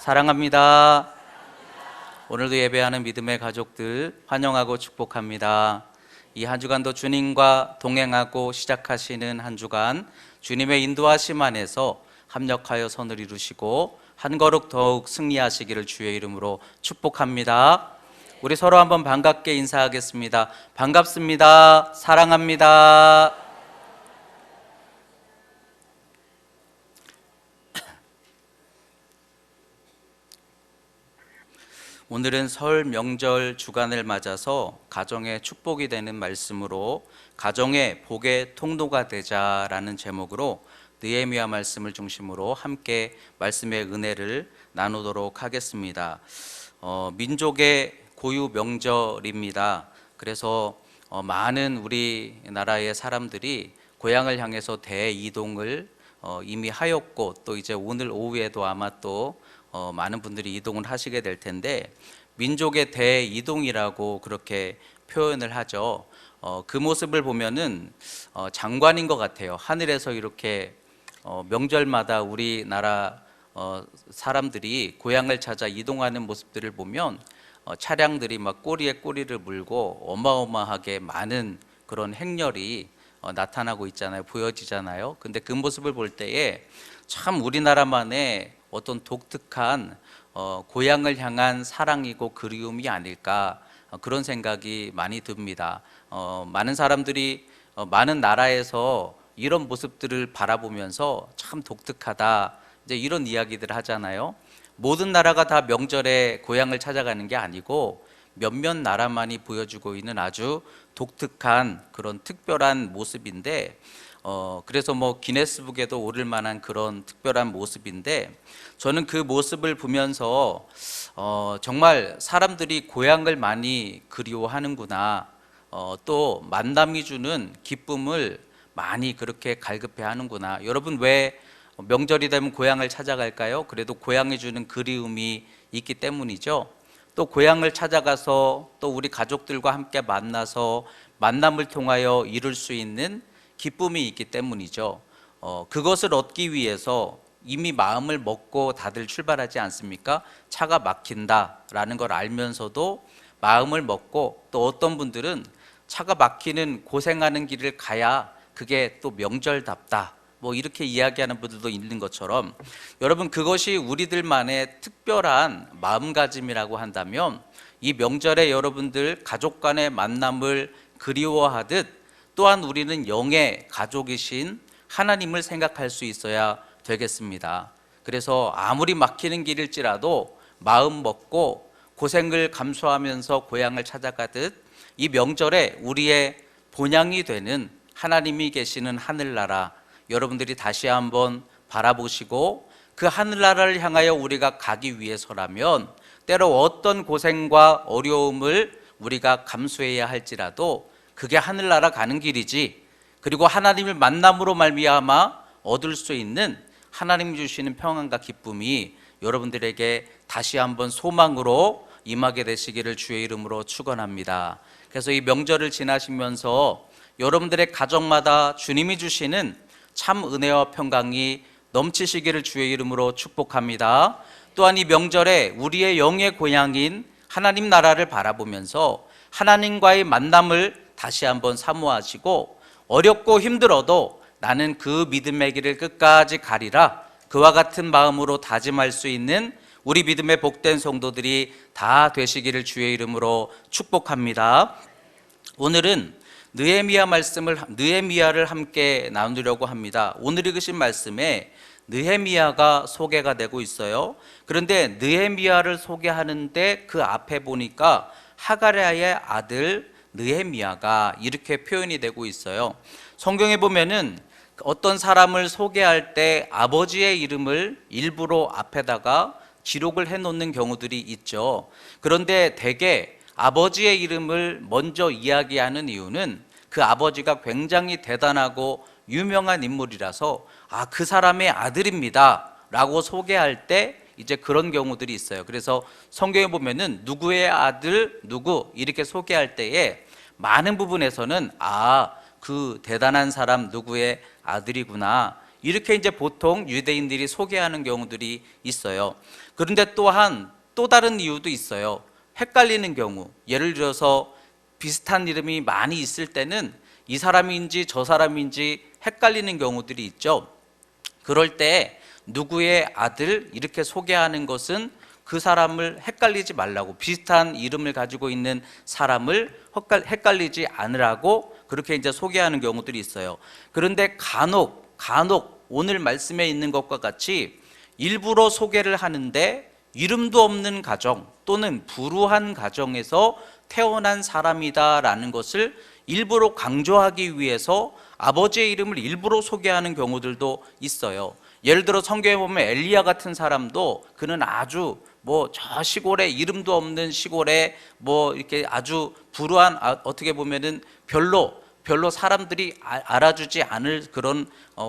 사랑합니다. 오늘도 예배하는 믿음의 가족들 환영하고 축복합니다. 이 한 주간도 주님과 동행하고 시작하시는 한 주간 주님의 인도하심 안에서 합력하여 선을 이루시고 한 걸음 더욱 승리하시기를 주의 이름으로 축복합니다. 우리 서로 한번 반갑게 인사하겠습니다. 반갑습니다. 사랑합니다. 오늘은 설 명절 주간을 맞아서 가정의 축복이 되는 말씀으로 가정의 복의 통로가 되자라는 제목으로 느헤미야 말씀을 중심으로 함께 말씀의 은혜를 나누도록 하겠습니다. 민족의 고유 명절입니다. 그래서 많은 우리나라의 사람들이 고향을 향해서 대이동을 이미 하였고 또 이제 오늘 오후에도 아마 또 많은 분들이 이동을 하시게 될 텐데 민족의 대이동이라고 그렇게 표현을 하죠. 그 모습을 보면은 장관인 것 같아요. 하늘에서 이렇게 명절마다 우리나라 사람들이 고향을 찾아 이동하는 모습들을 보면 차량들이 막 꼬리에 꼬리를 물고 어마어마하게 많은 그런 행렬이 나타나고 있잖아요. 보여지잖아요. 근데 그 모습을 볼 때에 참 우리나라만의 어떤 독특한 고향을 향한 사랑이고 그리움이 아닐까 그런 생각이 많이 듭니다. 많은 사람들이 많은 나라에서 이런 모습들을 바라보면서 참 독특하다 이제 이런 이야기들을 하잖아요. 모든 나라가 다 명절에 고향을 찾아가는 게 아니고 몇몇 나라만이 보여주고 있는 아주 독특한 그런 특별한 모습인데 그래서 뭐 기네스북에도 오를 만한 그런 특별한 모습인데 저는 그 모습을 보면서 정말 사람들이 고향을 많이 그리워하는구나, 또 만남이 주는 기쁨을 많이 그렇게 갈급해 하는구나. 여러분 왜 명절이 되면 고향을 찾아갈까요? 그래도 고향이 주는 그리움이 있기 때문이죠. 또 고향을 찾아가서 또 우리 가족들과 함께 만나서 만남을 통하여 이룰 수 있는 기쁨이 있기 때문이죠. 그것을 얻기 위해서 이미 마음을 먹고 다들 출발하지 않습니까? 차가 막힌다라는 걸 알면서도 마음을 먹고 또 어떤 분들은 차가 막히는 고생하는 길을 가야 그게 또 명절답다 뭐 이렇게 이야기하는 분들도 있는 것처럼 여러분 그것이 우리들만의 특별한 마음가짐이라고 한다면 이 명절에 여러분들 가족 간의 만남을 그리워하듯 또한 우리는 영의 가족이신 하나님을 생각할 수 있어야 되겠습니다. 그래서 아무리 막히는 길일지라도 마음 먹고 고생을 감수하면서 고향을 찾아가듯 이 명절에 우리의 본향이 되는 하나님이 계시는 하늘나라 여러분들이 다시 한번 바라보시고 그 하늘나라를 향하여 우리가 가기 위해서라면 때로 어떤 고생과 어려움을 우리가 감수해야 할지라도 그게 하늘나라 가는 길이지, 그리고 하나님을 만남으로 말미암아 얻을 수 있는 하나님 주시는 평안과 기쁨이 여러분들에게 다시 한번 소망으로 임하게 되시기를 주의 이름으로 축원합니다. 그래서 이 명절을 지나시면서 여러분들의 가정마다 주님이 주시는 참 은혜와 평강이 넘치시기를 주의 이름으로 축복합니다. 또한 이 명절에 우리의 영의 고향인 하나님 나라를 바라보면서 하나님과의 만남을 다시 한번 사모하시고 어렵고 힘들어도 나는 그 믿음의 길을 끝까지 가리라 그와 같은 마음으로 다짐할 수 있는 우리 믿음의 복된 성도들이 다 되시기를 주의 이름으로 축복합니다. 오늘은 느헤미야를 함께 나누려고 합니다. 오늘 읽으신 말씀에 느헤미야가 소개가 되고 있어요. 그런데 느헤미야를 소개하는데 그 앞에 보니까 하가랴의 아들 느헤미야가 이렇게 표현이 되고 있어요. 성경에 보면은 어떤 사람을 소개할 때 아버지의 이름을 일부러 앞에다가 기록을 해놓는 경우들이 있죠. 그런데 대개 아버지의 이름을 먼저 이야기하는 이유는 그 아버지가 굉장히 대단하고 유명한 인물이라서 그 사람의 아들입니다 라고 소개할 때 이제 그런 경우들이 있어요. 그래서 성경에 보면은 누구의 아들 누구 이렇게 소개할 때에 많은 부분에서는 그 대단한 사람 누구의 아들이구나 이렇게 이제 보통 유대인들이 소개하는 경우들이 있어요. 그런데 또한 또 다른 이유도 있어요. 헷갈리는 경우, 예를 들어서 비슷한 이름이 많이 있을 때는 이 사람인지 저 사람인지 헷갈리는 경우들이 있죠. 그럴 때 누구의 아들 이렇게 소개하는 것은 그 사람을 헷갈리지 말라고, 비슷한 이름을 가지고 있는 사람을 헷갈리지 않으라고 그렇게 이제 소개하는 경우들이 있어요. 그런데 간혹 오늘 말씀에 있는 것과 같이 일부러 소개를 하는데 이름도 없는 가정 또는 불우한 가정에서 태어난 사람이다라는 것을 일부러 강조하기 위해서 아버지의 이름을 일부러 소개하는 경우들도 있어요. 예를 들어 성경에 보면 엘리야 같은 사람도 그는 아주 저 시골에, 이름도 없는 시골에 이렇게 아주 불우한, 어떻게 보면은 별로 사람들이 알아주지 않을 그런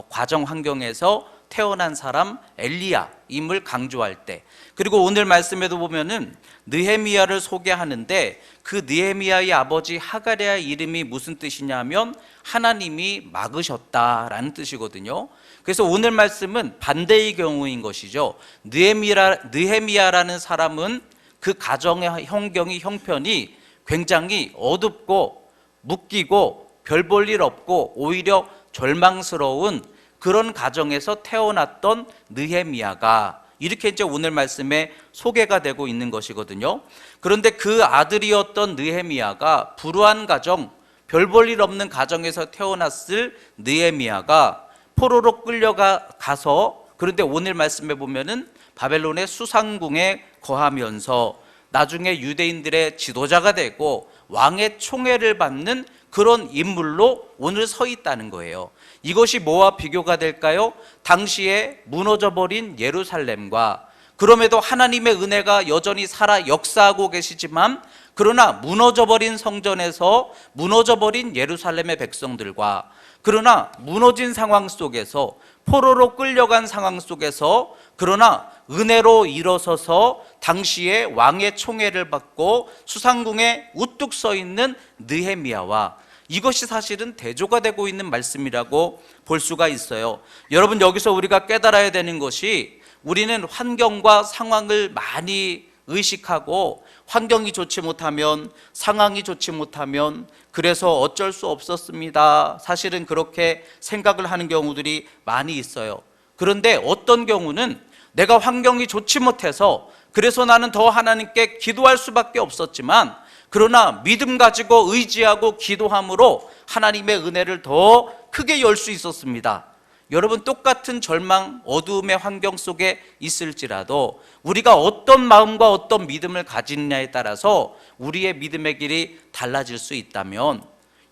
과정 환경에서 태어난 사람 엘리야임을 강조할 때, 그리고 오늘 말씀에도 보면은 느헤미야를 소개하는데 그 느헤미야의 아버지 하가랴의 이름이 무슨 뜻이냐면 하나님이 막으셨다라는 뜻이거든요. 그래서 오늘 말씀은 반대의 경우인 것이죠. 느헤미야라는 사람은 그 가정의 형편이 굉장히 어둡고 묶이고 별 볼 일 없고 오히려 절망스러운 그런 가정에서 태어났던 느헤미야가 이렇게 이제 오늘 말씀에 소개가 되고 있는 것이거든요. 그런데 그 아들이었던 느헤미야가 불우한 가정, 별 볼 일 없는 가정에서 태어났을 느헤미야가 포로로 끌려가서, 그런데 오늘 말씀에 보면은 바벨론의 수상궁에 거하면서 나중에 유대인들의 지도자가 되고 왕의 총애를 받는 그런 인물로 오늘 서 있다는 거예요. 이것이 뭐와 비교가 될까요? 당시에 무너져버린 예루살렘과, 그럼에도 하나님의 은혜가 여전히 살아 역사하고 계시지만 그러나 무너져버린 성전에서 무너져버린 예루살렘의 백성들과, 그러나 무너진 상황 속에서, 포로로 끌려간 상황 속에서 그러나 은혜로 일어서서 당시에 왕의 총애를 받고 수상궁에 우뚝 서 있는 느헤미야와, 이것이 사실은 대조가 되고 있는 말씀이라고 볼 수가 있어요. 여러분, 여기서 우리가 깨달아야 되는 것이, 우리는 환경과 상황을 많이 의식하고 환경이 좋지 못하면, 상황이 좋지 못하면 그래서 어쩔 수 없었습니다, 사실은 그렇게 생각을 하는 경우들이 많이 있어요. 그런데 어떤 경우는 내가 환경이 좋지 못해서 그래서 나는 더 하나님께 기도할 수밖에 없었지만, 그러나 믿음 가지고 의지하고 기도함으로 하나님의 은혜를 더 크게 열 수 있었습니다. 여러분, 똑같은 절망, 어두움의 환경 속에 있을지라도 우리가 어떤 마음과 어떤 믿음을 가지느냐에 따라서 우리의 믿음의 길이 달라질 수 있다면,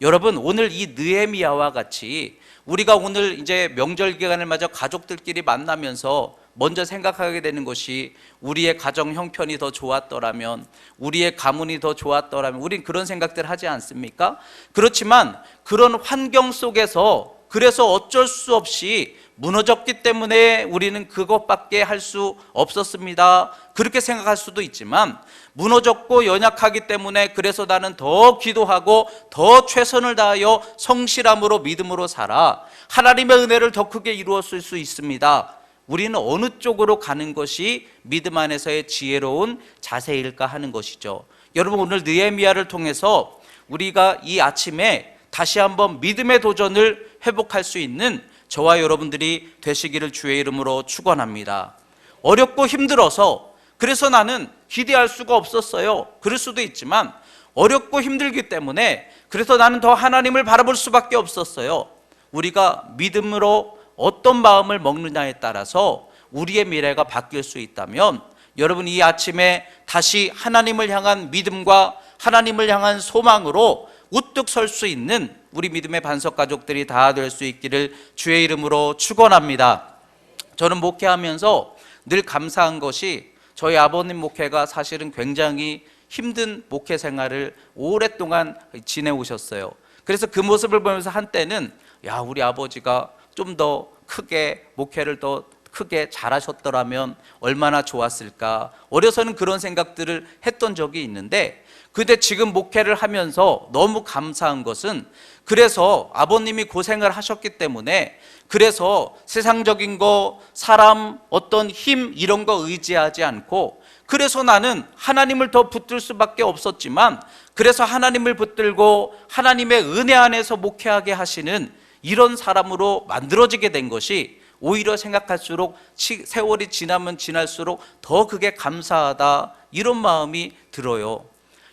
여러분, 오늘 이 느헤미야와 같이 우리가 오늘 이제 명절 기간을 맞아 가족들끼리 만나면서 먼저 생각하게 되는 것이, 우리의 가정 형편이 더 좋았더라면, 우리의 가문이 더 좋았더라면, 우린 그런 생각들 하지 않습니까? 그렇지만 그런 환경 속에서, 그래서 어쩔 수 없이 무너졌기 때문에 우리는 그것밖에 할 수 없었습니다, 그렇게 생각할 수도 있지만, 무너졌고 연약하기 때문에 그래서 나는 더 기도하고 더 최선을 다하여 성실함으로 믿음으로 살아 하나님의 은혜를 더 크게 이루었을 수 있습니다. 우리는 어느 쪽으로 가는 것이 믿음 안에서의 지혜로운 자세일까 하는 것이죠. 여러분, 오늘 느헤미야를 통해서 우리가 이 아침에 다시 한번 믿음의 도전을 회복할 수 있는 저와 여러분들이 되시기를 주의 이름으로 축원합니다. 어렵고 힘들어서 그래서 나는 기대할 수가 없었어요, 그럴 수도 있지만, 어렵고 힘들기 때문에 그래서 나는 더 하나님을 바라볼 수밖에 없었어요. 우리가 믿음으로 어떤 마음을 먹느냐에 따라서 우리의 미래가 바뀔 수 있다면, 여러분, 이 아침에 다시 하나님을 향한 믿음과 하나님을 향한 소망으로 우뚝 설 수 있는 우리 믿음의 반석 가족들이 다 될 수 있기를 주의 이름으로 축원합니다. 저는 목회하면서 늘 감사한 것이, 저희 아버님 목회가 사실은 굉장히 힘든 목회 생활을 오랫동안 지내오셨어요. 그래서 그 모습을 보면서 한때는 우리 아버지가 좀 더 크게 목회를 더 크게 잘하셨더라면 얼마나 좋았을까. 어려서는 그런 생각들을 했던 적이 있는데, 근데 지금 목회를 하면서 너무 감사한 것은, 그래서 아버님이 고생을 하셨기 때문에, 그래서 세상적인 거, 사람, 어떤 힘 이런 거 의지하지 않고, 그래서 나는 하나님을 더 붙들 수밖에 없었지만, 그래서 하나님을 붙들고 하나님의 은혜 안에서 목회하게 하시는 이런 사람으로 만들어지게 된 것이, 오히려 생각할수록 세월이 지나면 지날수록 더 그게 감사하다, 이런 마음이 들어요.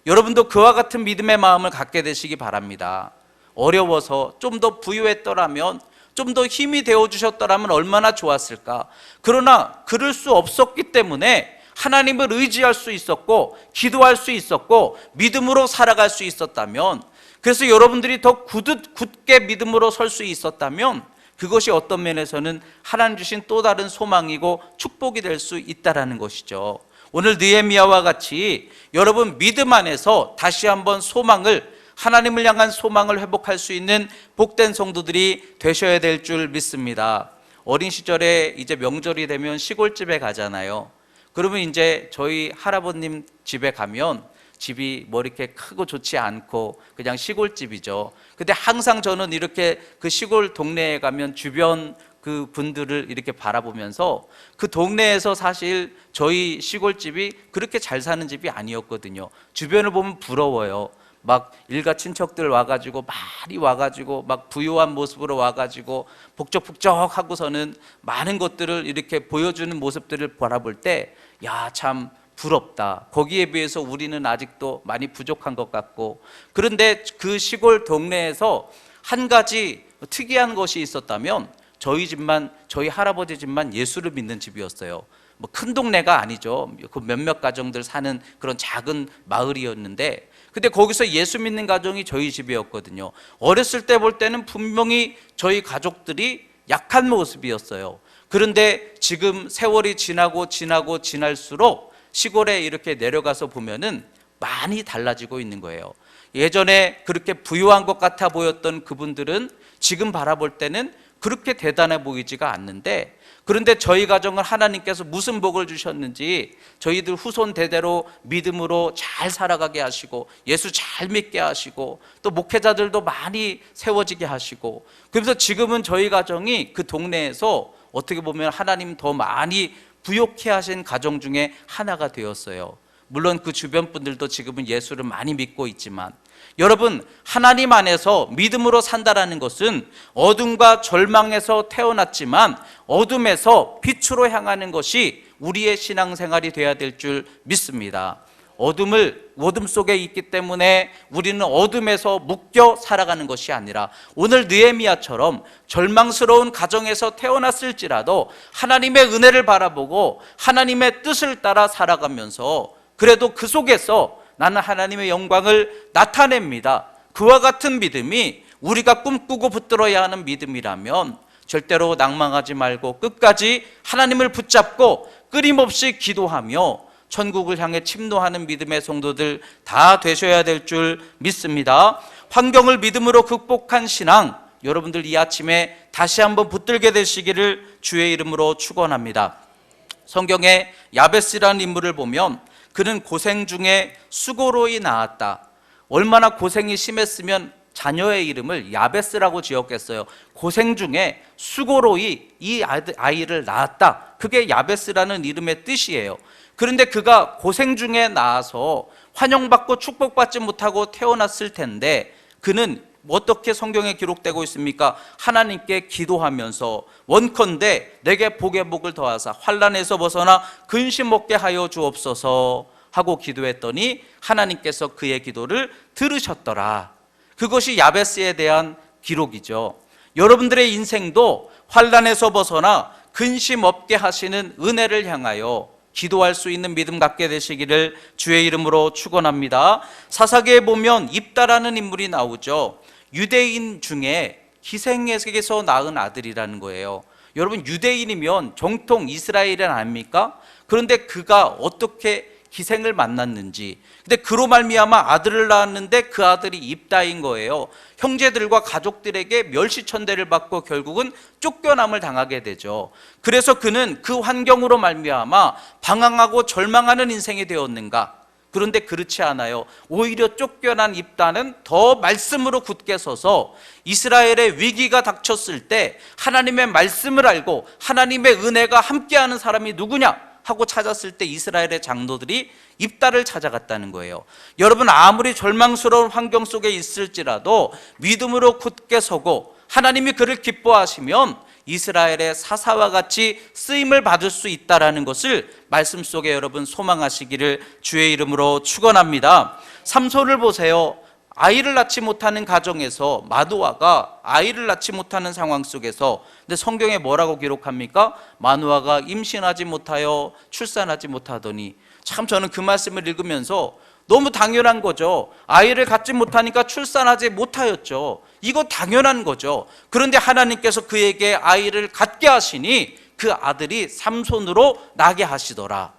여러분도 그와 같은 믿음의 마음을 갖게 되시기 바랍니다. 어려워서 좀 더 부유했더라면, 좀 더 힘이 되어주셨더라면 얼마나 좋았을까. 그러나 그럴 수 없었기 때문에 하나님을 의지할 수 있었고, 기도할 수 있었고, 믿음으로 살아갈 수 있었다면, 그래서 여러분들이 더 굳게 믿음으로 설 수 있었다면, 그것이 어떤 면에서는 하나님 주신 또 다른 소망이고 축복이 될 수 있다는 것이죠. 오늘 느헤미야와 같이 여러분 믿음 안에서 다시 한번 소망을, 하나님을 향한 소망을 회복할 수 있는 복된 성도들이 되셔야 될 줄 믿습니다. 어린 시절에 이제 명절이 되면 시골집에 가잖아요. 그러면 이제 저희 할아버님 집에 가면 집이 뭐 이렇게 크고 좋지 않고 그냥 시골집이죠. 근데 항상 저는 이렇게 그 시골 동네에 가면 주변 그 분들을 이렇게 바라보면서, 그 동네에서 사실 저희 시골집이 그렇게 잘 사는 집이 아니었거든요. 주변을 보면 부러워요. 막 일가 친척들 와가지고 많이 와가지고 막 부유한 모습으로 와가지고 북적북적하고서는 많은 것들을 이렇게 보여주는 모습들을 바라볼 때, 야, 참 부럽다. 거기에 비해서 우리는 아직도 많이 부족한 것 같고. 그런데 그 시골 동네에서 한 가지 특이한 것이 있었다면, 저희 집만, 저희 할아버지 집만 예수를 믿는 집이었어요. 뭐 큰 동네가 아니죠. 그 몇몇 가정들 사는 그런 작은 마을이었는데, 근데 거기서 예수 믿는 가정이 저희 집이었거든요. 어렸을 때 볼 때는 분명히 저희 가족들이 약한 모습이었어요. 그런데 지금 세월이 지날수록 시골에 이렇게 내려가서 보면은 많이 달라지고 있는 거예요. 예전에 그렇게 부유한 것 같아 보였던 그분들은 지금 바라볼 때는 그렇게 대단해 보이지가 않는데, 그런데 저희 가정을 하나님께서 무슨 복을 주셨는지, 저희들 후손 대대로 믿음으로 잘 살아가게 하시고, 예수 잘 믿게 하시고, 또 목회자들도 많이 세워지게 하시고, 그래서 지금은 저희 가정이 그 동네에서 어떻게 보면 하나님 더 많이 부욕해 하신 가정 중에 하나가 되었어요. 물론 그 주변 분들도 지금은 예수를 많이 믿고 있지만, 여러분, 하나님 안에서 믿음으로 산다라는 것은 어둠과 절망에서 태어났지만 어둠에서 빛으로 향하는 것이 우리의 신앙생활이 되어야 될 줄 믿습니다. 어둠 속에 있기 때문에 우리는 어둠에서 묶여 살아가는 것이 아니라, 오늘 느헤미야처럼 절망스러운 가정에서 태어났을지라도 하나님의 은혜를 바라보고 하나님의 뜻을 따라 살아가면서, 그래도 그 속에서 나는 하나님의 영광을 나타냅니다. 그와 같은 믿음이 우리가 꿈꾸고 붙들어야 하는 믿음이라면 절대로 낭망하지 말고 끝까지 하나님을 붙잡고 끊임없이 기도하며 천국을 향해 침노하는 믿음의 성도들 다 되셔야 될 줄 믿습니다. 환경을 믿음으로 극복한 신앙, 여러분들 이 아침에 다시 한번 붙들게 되시기를 주의 이름으로 축원합니다. 성경에 야베스라는 인물을 보면 그는 고생 중에 수고로이 낳았다. 얼마나 고생이 심했으면 자녀의 이름을 야베스라고 지었겠어요. 고생 중에 수고로이 이 아이를 낳았다. 그게 야베스라는 이름의 뜻이에요. 그런데 그가 고생 중에 낳아서 환영받고 축복받지 못하고 태어났을 텐데, 그는 어떻게 성경에 기록되고 있습니까? 하나님께 기도하면서 원컨대 내게 복의 복을 더하사 환난에서 벗어나 근심 없게 하여 주옵소서 하고 기도했더니 하나님께서 그의 기도를 들으셨더라. 그것이 야베스에 대한 기록이죠. 여러분들의 인생도 환난에서 벗어나 근심 없게 하시는 은혜를 향하여 기도할 수 있는 믿음 갖게 되시기를 주의 이름으로 축원합니다. 사사기에 보면 입다라는 인물이 나오죠. 유대인 중에 기생에게서 낳은 아들이라는 거예요. 여러분, 유대인이면 정통 이스라엘은 아닙니까? 그런데 그가 어떻게 희생을 만났는지. 근데 그로 말미암아 아들을 낳았는데 그 아들이 입다인 거예요. 형제들과 가족들에게 멸시천대를 받고 결국은 쫓겨남을 당하게 되죠. 그래서 그는 그 환경으로 말미암아 방황하고 절망하는 인생이 되었는가? 그런데 그렇지 않아요. 오히려 쫓겨난 입다는 더 말씀으로 굳게 서서 이스라엘의 위기가 닥쳤을 때 하나님의 말씀을 알고 하나님의 은혜가 함께하는 사람이 누구냐 하고 찾았을 때 이스라엘의 장로들이 입다를 찾아갔다는 거예요. 여러분, 아무리 절망스러운 환경 속에 있을지라도 믿음으로 굳게 서고 하나님이 그를 기뻐하시면 이스라엘의 사사와 같이 쓰임을 받을 수 있다라는 것을 말씀 속에 여러분 소망하시기를 주의 이름으로 축원합니다. 삼손을 보세요. 아이를 낳지 못하는 가정에서 마누아가 아이를 낳지 못하는 상황 속에서, 근데 성경에 뭐라고 기록합니까? 마누아가 임신하지 못하여 출산하지 못하더니. 참 저는 그 말씀을 읽으면서 너무 당연한 거죠. 아이를 갖지 못하니까 출산하지 못하였죠. 이거 당연한 거죠. 그런데 하나님께서 그에게 아이를 갖게 하시니 그 아들이 삼손으로 나게 하시더라.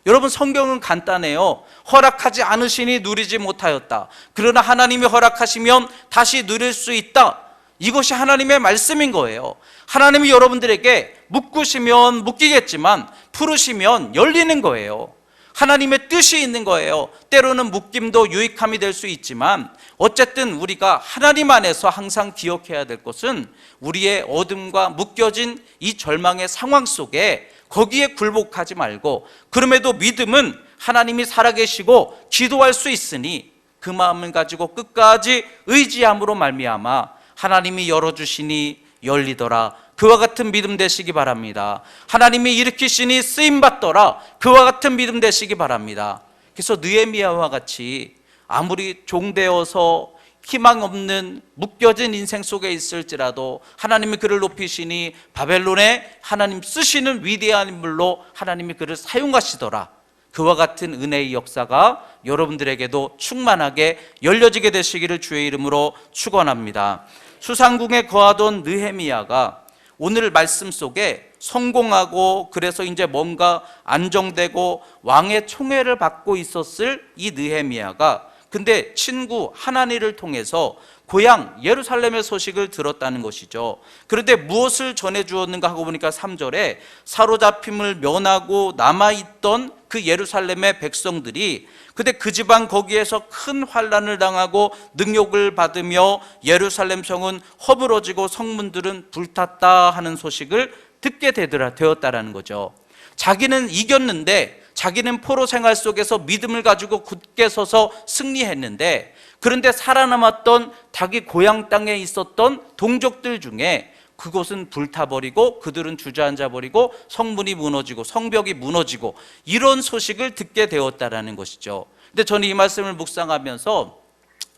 여러분, 성경은 간단해요. 허락하지 않으시니 누리지 못하였다. 그러나 하나님이 허락하시면 다시 누릴 수 있다. 이것이 하나님의 말씀인 거예요. 하나님이 여러분들에게 묶으시면 묶이겠지만 풀으시면 열리는 거예요. 하나님의 뜻이 있는 거예요. 때로는 묶임도 유익함이 될 수 있지만 어쨌든 우리가 하나님 안에서 항상 기억해야 될 것은 우리의 어둠과 묶여진 이 절망의 상황 속에 거기에 굴복하지 말고, 그럼에도 믿음은 하나님이 살아계시고 기도할 수 있으니 그 마음을 가지고 끝까지 의지함으로 말미암아 하나님이 열어주시니 열리더라. 그와 같은 믿음 되시기 바랍니다. 하나님이 일으키시니 쓰임받더라. 그와 같은 믿음 되시기 바랍니다. 그래서 느헤미야와 같이 아무리 종되어서 희망 없는 묶여진 인생 속에 있을지라도 하나님이 그를 높이시니 바벨론에 하나님 쓰시는 위대한 인물로 하나님이 그를 사용하시더라. 그와 같은 은혜의 역사가 여러분들에게도 충만하게 열려지게 되시기를 주의 이름으로 축원합니다. 수상궁에 거하던 느헤미야가 오늘 말씀 속에 성공하고 그래서 이제 뭔가 안정되고 왕의 총애를 받고 있었을 이 느헤미야가 근데 친구 하나니를 통해서 고향 예루살렘의 소식을 들었다는 것이죠. 그런데 무엇을 전해주었는가 하고 보니까 3절에 사로잡힘을 면하고 남아있던 그 예루살렘의 백성들이 근데 그 지방 거기에서 큰 환난을 당하고 능욕을 받으며 예루살렘 성은 허물어지고 성문들은 불탔다 하는 소식을 듣게 되었다라는 거죠. 자기는 이겼는데 자기는 포로 생활 속에서 믿음을 가지고 굳게 서서 승리했는데 그런데 살아남았던 자기 고향 땅에 있었던 동족들 중에 그곳은 불타버리고 그들은 주저앉아버리고 성문이 무너지고 성벽이 무너지고 이런 소식을 듣게 되었다라는 것이죠. 근데 저는 이 말씀을 묵상하면서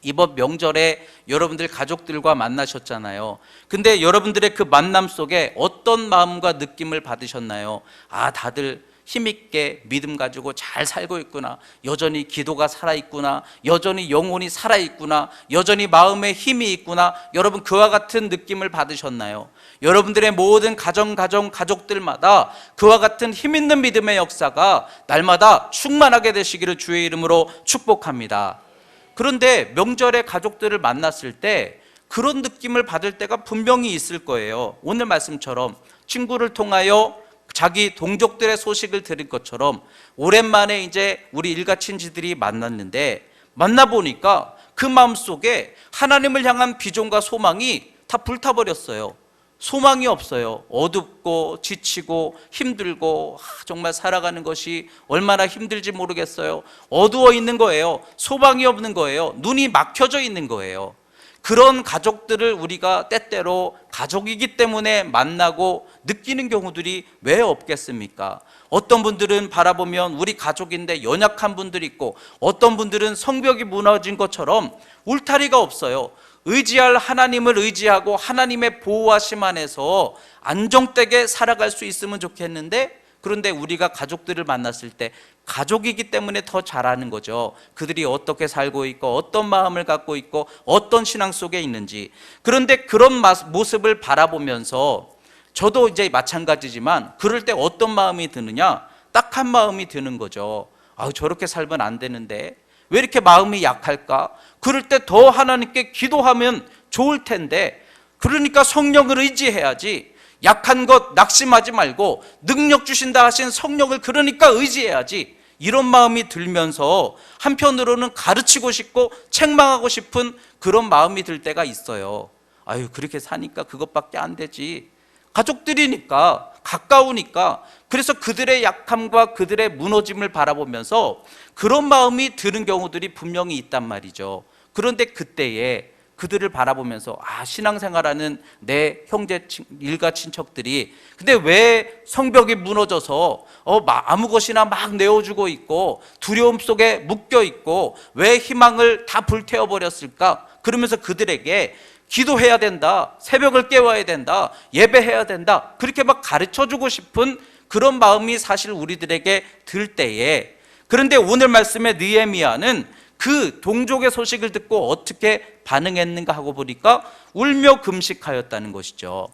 이번 명절에 여러분들 가족들과 만나셨잖아요. 근데 여러분들의 그 만남 속에 어떤 마음과 느낌을 받으셨나요? 아, 다들 힘있게 믿음 가지고 잘 살고 있구나, 여전히 기도가 살아있구나, 여전히 영혼이 살아있구나, 여전히 마음에 힘이 있구나, 여러분 그와 같은 느낌을 받으셨나요? 여러분들의 모든 가족들마다 그와 같은 힘있는 믿음의 역사가 날마다 충만하게 되시기를 주의 이름으로 축복합니다. 그런데 명절에 가족들을 만났을 때 그런 느낌을 받을 때가 분명히 있을 거예요. 오늘 말씀처럼 친구를 통하여 자기 동족들의 소식을 들은 것처럼 오랜만에 이제 우리 일가친지들이 만났는데 만나보니까 그 마음속에 하나님을 향한 비전과 소망이 다 불타버렸어요. 소망이 없어요. 어둡고 지치고 힘들고 정말 살아가는 것이 얼마나 힘들지 모르겠어요. 어두워 있는 거예요. 소망이 없는 거예요. 눈이 막혀져 있는 거예요. 그런 가족들을 우리가 때때로 가족이기 때문에 만나고 느끼는 경우들이 왜 없겠습니까? 어떤 분들은 바라보면 우리 가족인데 연약한 분들이 있고 어떤 분들은 성벽이 무너진 것처럼 울타리가 없어요. 의지할 하나님을 의지하고 하나님의 보호하심 안에서 안정되게 살아갈 수 있으면 좋겠는데 그런데 우리가 가족들을 만났을 때 가족이기 때문에 더 잘 아는 거죠. 그들이 어떻게 살고 있고 어떤 마음을 갖고 있고 어떤 신앙 속에 있는지. 그런데 그런 모습을 바라보면서 저도 이제 마찬가지지만 그럴 때 어떤 마음이 드느냐? 딱 한 마음이 드는 거죠. 저렇게 살면 안 되는데 왜 이렇게 마음이 약할까? 그럴 때 더 하나님께 기도하면 좋을 텐데, 그러니까 성령을 의지해야지. 약한 것 낙심하지 말고 능력 주신다 하신 성령을 그러니까 의지해야지. 이런 마음이 들면서 한편으로는 가르치고 싶고 책망하고 싶은 그런 마음이 들 때가 있어요. 그렇게 사니까 그것밖에 안 되지. 가족들이니까, 가까우니까. 그래서 그들의 약함과 그들의 무너짐을 바라보면서 그런 마음이 드는 경우들이 분명히 있단 말이죠. 그런데 그때에 그들을 바라보면서 신앙생활하는 내 형제 일가 친척들이 근데 왜 성벽이 무너져서 아무 것이나 막 내어주고 있고 두려움 속에 묶여 있고 왜 희망을 다 불태워버렸을까? 그러면서 그들에게 기도해야 된다, 새벽을 깨워야 된다, 예배해야 된다, 그렇게 막 가르쳐주고 싶은 그런 마음이 사실 우리들에게 들 때에, 그런데 오늘 말씀의 느헤미야는 그 동족의 소식을 듣고 어떻게 반응했는가 하고 보니까 울며 금식하였다는 것이죠.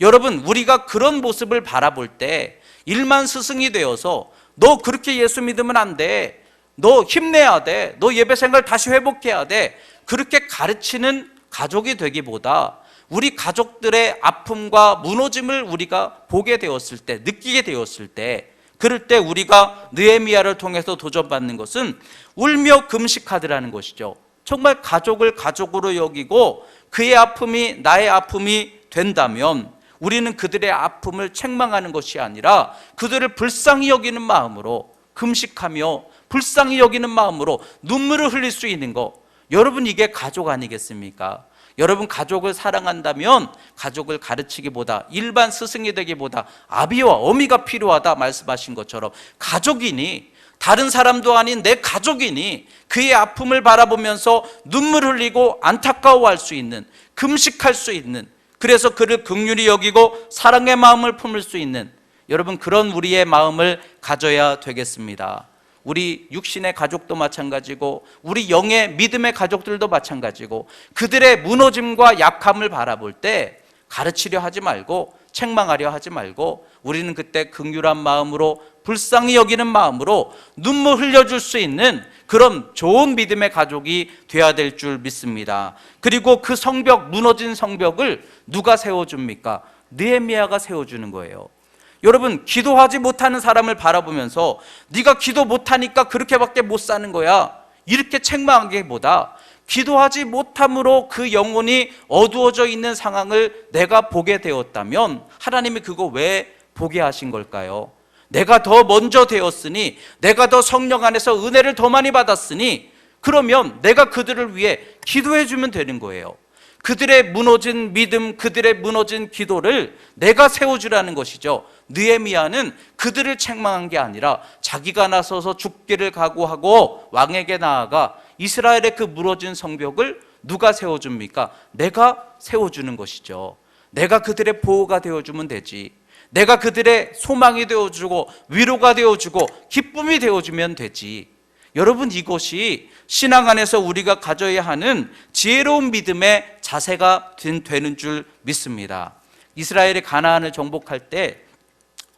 여러분, 우리가 그런 모습을 바라볼 때 일만 스승이 되어서 너 그렇게 예수 믿으면 안 돼, 너 힘내야 돼, 너 예배 생활 다시 회복해야 돼, 그렇게 가르치는 가족이 되기보다 우리 가족들의 아픔과 무너짐을 우리가 보게 되었을 때, 느끼게 되었을 때, 그럴 때 우리가 느헤미야를 통해서 도전받는 것은 울며 금식하더라는 것이죠. 정말 가족을 가족으로 여기고 그의 아픔이 나의 아픔이 된다면 우리는 그들의 아픔을 책망하는 것이 아니라 그들을 불쌍히 여기는 마음으로 금식하며 불쌍히 여기는 마음으로 눈물을 흘릴 수 있는 것, 여러분, 이게 가족 아니겠습니까? 여러분, 가족을 사랑한다면 가족을 가르치기보다, 일반 스승이 되기보다 아비와 어미가 필요하다 말씀하신 것처럼 가족이니, 다른 사람도 아닌 내 가족이니 그의 아픔을 바라보면서 눈물 흘리고 안타까워할 수 있는, 금식할 수 있는, 그래서 그를 긍휼히 여기고 사랑의 마음을 품을 수 있는, 여러분, 그런 우리의 마음을 가져야 되겠습니다. 우리 육신의 가족도 마찬가지고 우리 영의 믿음의 가족들도 마찬가지고 그들의 무너짐과 약함을 바라볼 때 가르치려 하지 말고 책망하려 하지 말고 우리는 그때 긍휼한 마음으로, 불쌍히 여기는 마음으로 눈물 흘려줄 수 있는 그런 좋은 믿음의 가족이 되어야 될 줄 믿습니다. 그리고 그 성벽, 무너진 성벽을 누가 세워줍니까? 느헤미야가 세워주는 거예요. 여러분, 기도하지 못하는 사람을 바라보면서 네가 기도 못하니까 그렇게밖에 못 사는 거야, 이렇게 책망하기보다 기도하지 못함으로 그 영혼이 어두워져 있는 상황을 내가 보게 되었다면 하나님이 그거 왜 보게 하신 걸까요? 내가 더 먼저 되었으니, 내가 더 성령 안에서 은혜를 더 많이 받았으니 그러면 내가 그들을 위해 기도해 주면 되는 거예요. 그들의 무너진 믿음, 그들의 무너진 기도를 내가 세워주라는 것이죠. 느헤미야는 그들을 책망한 게 아니라 자기가 나서서 죽기를 각오하고 왕에게 나아가 이스라엘의 그 무너진 성벽을 누가 세워줍니까? 내가 세워주는 것이죠. 내가 그들의 보호가 되어주면 되지. 내가 그들의 소망이 되어주고 위로가 되어주고 기쁨이 되어주면 되지. 여러분, 이것이 신앙 안에서 우리가 가져야 하는 지혜로운 믿음의 자세가 되는 줄 믿습니다. 이스라엘이 가나안을 정복할 때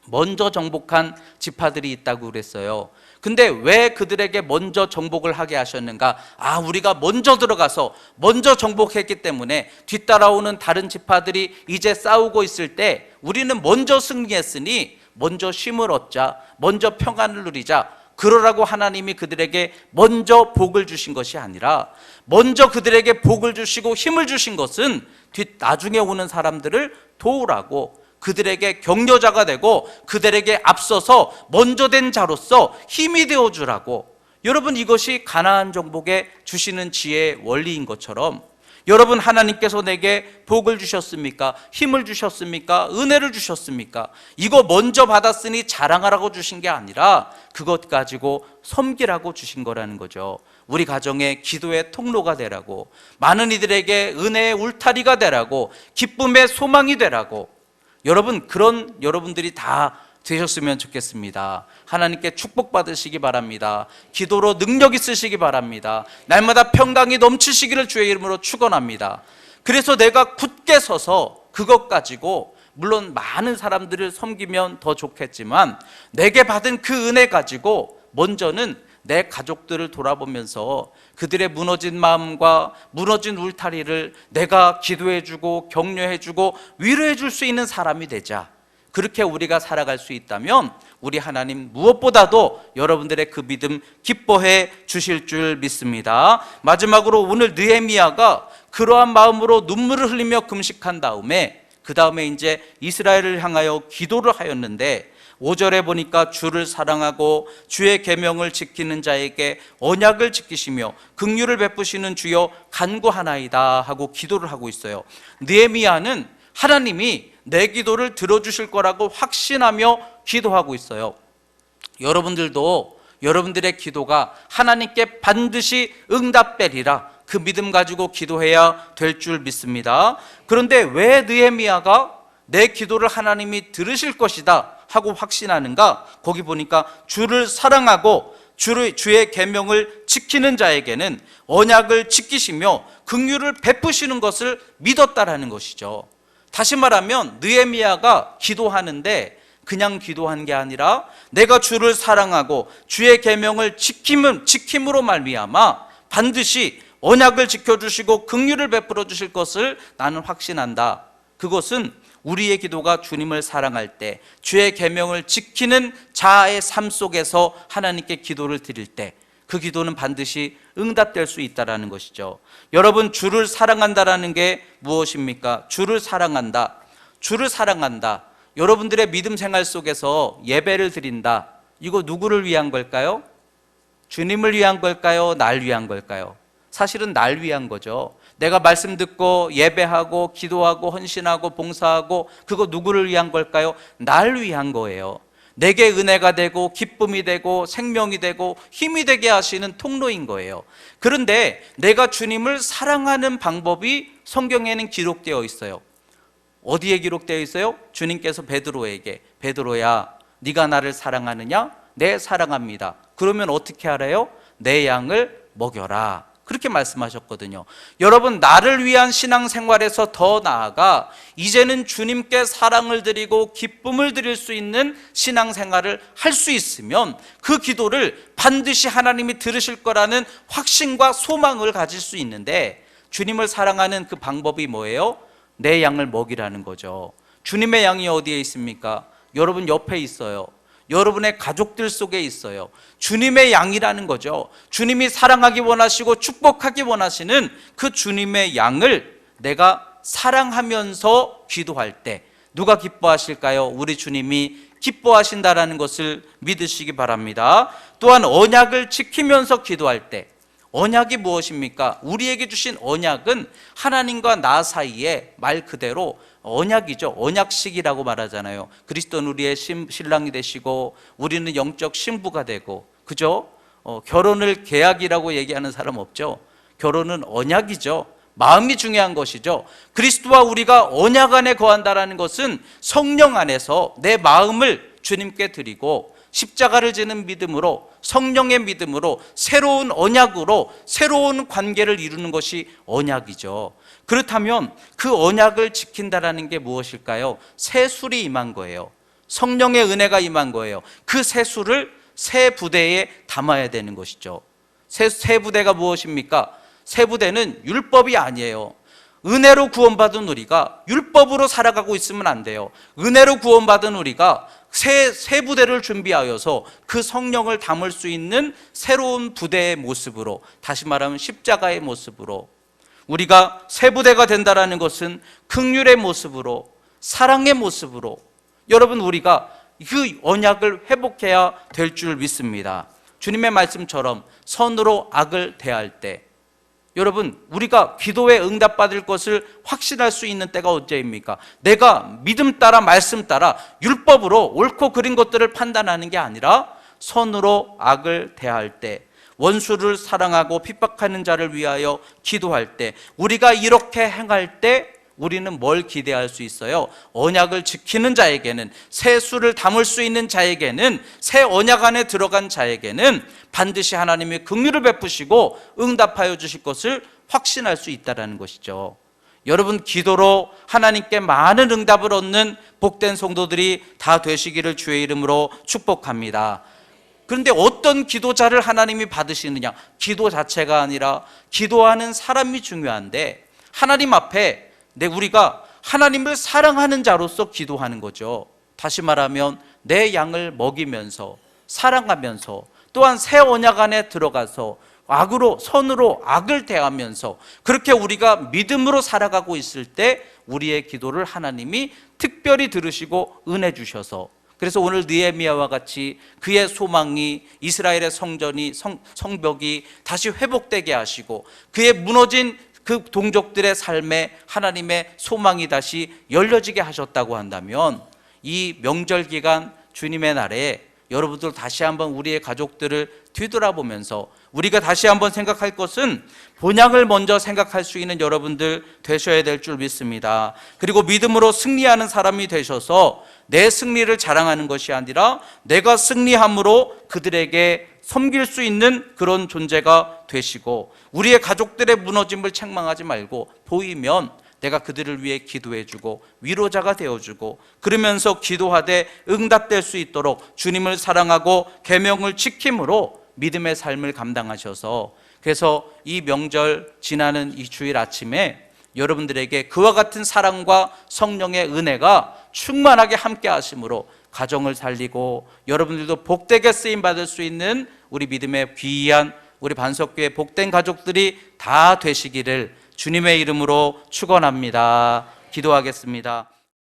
먼저 정복한 지파들이 있다고 그랬어요. 근데 왜 그들에게 먼저 정복을 하게 하셨는가? 우리가 먼저 들어가서 먼저 정복했기 때문에 뒤따라오는 다른 지파들이 이제 싸우고 있을 때 우리는 먼저 승리했으니 먼저 쉼을 얻자, 먼저 평안을 누리자, 그러라고 하나님이 그들에게 먼저 복을 주신 것이 아니라 먼저 그들에게 복을 주시고 힘을 주신 것은 나중에 오는 사람들을 도우라고, 그들에게 격려자가 되고 그들에게 앞서서 먼저 된 자로서 힘이 되어주라고. 여러분, 이것이 가나안 정복에 주시는 지혜의 원리인 것처럼 여러분, 하나님께서 내게 복을 주셨습니까? 힘을 주셨습니까? 은혜를 주셨습니까? 이거 먼저 받았으니 자랑하라고 주신 게 아니라 그것 가지고 섬기라고 주신 거라는 거죠. 우리 가정의 기도의 통로가 되라고, 많은 이들에게 은혜의 울타리가 되라고, 기쁨의 소망이 되라고. 여러분, 그런 여러분들이 다 되셨으면 좋겠습니다. 하나님께 축복받으시기 바랍니다. 기도로 능력 있으시기 바랍니다. 날마다 평강이 넘치시기를 주의 이름으로 축원합니다. 그래서 내가 굳게 서서 그것 가지고, 물론 많은 사람들을 섬기면 더 좋겠지만 내게 받은 그 은혜 가지고 먼저는 내 가족들을 돌아보면서 그들의 무너진 마음과 무너진 울타리를 내가 기도해주고 격려해주고 위로해줄 수 있는 사람이 되자. 그렇게 우리가 살아갈 수 있다면 우리 하나님 무엇보다도 여러분들의 그 믿음 기뻐해 주실 줄 믿습니다. 마지막으로 오늘 느헤미야가 그러한 마음으로 눈물을 흘리며 금식한 다음에 그 다음에 이제 이스라엘을 향하여 기도를 하였는데 5절에 보니까 주를 사랑하고 주의 계명을 지키는 자에게 언약을 지키시며 긍휼을 베푸시는 주여 간구하나이다 하고 기도를 하고 있어요. 느헤미야는 하나님이 내 기도를 들어주실 거라고 확신하며 기도하고 있어요. 여러분들도 여러분들의 기도가 하나님께 반드시 응답되리라 그 믿음 가지고 기도해야 될 줄 믿습니다. 그런데 왜 느헤미야가 내 기도를 하나님이 들으실 것이다 하고 확신하는가? 거기 보니까 주를 사랑하고 주의 계명을 지키는 자에게는 언약을 지키시며 긍휼을 베푸시는 것을 믿었다라는 것이죠. 다시 말하면 느헤미야가 기도하는데 그냥 기도한 게 아니라 내가 주를 사랑하고 주의 계명을 지킴으로 말미암아 반드시 언약을 지켜주시고 긍휼을 베풀어 주실 것을 나는 확신한다. 그것은 우리의 기도가 주님을 사랑할 때 주의 계명을 지키는 자아의 삶 속에서 하나님께 기도를 드릴 때 그 기도는 반드시 응답될 수 있다는 것이죠. 여러분, 주를 사랑한다라는 게 무엇입니까? 주를 사랑한다. 주를 사랑한다. 여러분들의 믿음 생활 속에서 예배를 드린다. 이거 누구를 위한 걸까요? 주님을 위한 걸까요? 날 위한 걸까요? 사실은 날 위한 거죠. 내가 말씀 듣고 예배하고 기도하고 헌신하고 봉사하고 그거 누구를 위한 걸까요? 날 위한 거예요. 내게 은혜가 되고 기쁨이 되고 생명이 되고 힘이 되게 하시는 통로인 거예요. 그런데 내가 주님을 사랑하는 방법이 성경에는 기록되어 있어요. 어디에 기록되어 있어요? 주님께서 베드로에게 베드로야 네가 나를 사랑하느냐? 네, 사랑합니다. 그러면 어떻게 하래요? 내 양을 먹여라. 그렇게 말씀하셨거든요. 여러분, 나를 위한 신앙생활에서 더 나아가 이제는 주님께 사랑을 드리고 기쁨을 드릴 수 있는 신앙생활을 할 수 있으면 그 기도를 반드시 하나님이 들으실 거라는 확신과 소망을 가질 수 있는데 주님을 사랑하는 그 방법이 뭐예요? 내 양을 먹이라는 거죠. 주님의 양이 어디에 있습니까? 여러분 옆에 있어요. 여러분의 가족들 속에 있어요. 주님의 양이라는 거죠. 주님이 사랑하기 원하시고 축복하기 원하시는 그 주님의 양을 내가 사랑하면서 기도할 때 누가 기뻐하실까요? 우리 주님이 기뻐하신다라는 것을 믿으시기 바랍니다. 또한 언약을 지키면서 기도할 때 언약이 무엇입니까? 우리에게 주신 언약은 하나님과 나 사이에 말 그대로 언약이죠. 언약식이라고 말하잖아요. 그리스도는 우리의 신랑이 되시고 우리는 영적 신부가 되고, 그죠? 결혼을 계약이라고 얘기하는 사람 없죠. 결혼은 언약이죠. 마음이 중요한 것이죠. 그리스도와 우리가 언약 안에 거한다라는 것은 성령 안에서 내 마음을 주님께 드리고 십자가를 지는 믿음으로, 성령의 믿음으로, 새로운 언약으로 새로운 관계를 이루는 것이 언약이죠. 그렇다면 그 언약을 지킨다라는 게 무엇일까요? 세술이 임한 거예요. 성령의 은혜가 임한 거예요. 그 세술을 새 부대에 담아야 되는 것이죠. 새 부대가 무엇입니까? 새 부대는 율법이 아니에요. 은혜로 구원받은 우리가 율법으로 살아가고 있으면 안 돼요. 은혜로 구원받은 우리가 새 부대를 준비하여서 그 성령을 담을 수 있는 새로운 부대의 모습으로, 다시 말하면 십자가의 모습으로, 우리가 새 부대가 된다라는 것은 긍휼의 모습으로, 사랑의 모습으로, 여러분 우리가 그 언약을 회복해야 될 줄 믿습니다. 주님의 말씀처럼 선으로 악을 대할 때, 여러분 우리가 기도에 응답받을 것을 확신할 수 있는 때가 언제입니까? 내가 믿음 따라 말씀 따라 율법으로 옳고 그린 것들을 판단하는 게 아니라 선으로 악을 대할 때, 원수를 사랑하고 핍박하는 자를 위하여 기도할 때, 우리가 이렇게 행할 때 우리는 뭘 기대할 수 있어요? 언약을 지키는 자에게는, 새 수를 담을 수 있는 자에게는, 새 언약 안에 들어간 자에게는 반드시 하나님이 긍휼을 베푸시고 응답하여 주실 것을 확신할 수 있다는 것이죠. 여러분, 기도로 하나님께 많은 응답을 얻는 복된 성도들이 다 되시기를 주의 이름으로 축복합니다. 그런데 어떤 기도자를 하나님이 받으시느냐? 기도 자체가 아니라 기도하는 사람이 중요한데, 하나님 앞에 우리가 하나님을 사랑하는 자로서 기도하는 거죠. 다시 말하면 내 양을 먹이면서 사랑하면서, 또한 새 언약 안에 들어가서 선으로 악을 대하면서, 그렇게 우리가 믿음으로 살아가고 있을 때 우리의 기도를 하나님이 특별히 들으시고 은혜 주셔서, 그래서 오늘 느헤미야와 같이 그의 소망이, 이스라엘의 성벽이 다시 회복되게 하시고, 그의 무너진 그 동족들의 삶에 하나님의 소망이 다시 열려지게 하셨다고 한다면, 이 명절 기간 주님의 날에 여러분들 다시 한번 우리의 가족들을 뒤돌아보면서 우리가 다시 한번 생각할 것은, 본향을 먼저 생각할 수 있는 여러분들 되셔야 될 줄 믿습니다. 그리고 믿음으로 승리하는 사람이 되셔서 내 승리를 자랑하는 것이 아니라 내가 승리함으로 그들에게 섬길 수 있는 그런 존재가 되시고, 우리의 가족들의 무너짐을 책망하지 말고 보이면 내가 그들을 위해 기도해주고 위로자가 되어주고, 그러면서 기도하되 응답될 수 있도록 주님을 사랑하고 계명을 지킴으로 믿음의 삶을 감당하셔서, 그래서 이 명절 지나는 이 주일 아침에 여러분들에게 그와 같은 사랑과 성령의 은혜가 충만하게 함께 하심으로 가정을 살리고 여러분들도 복되게 쓰임 받을 수 있는 우리 믿음의 귀한 우리 반석교회 복된 가족들이 다 되시기를 주님의 이름으로 축원합니다. 기도하겠습니다.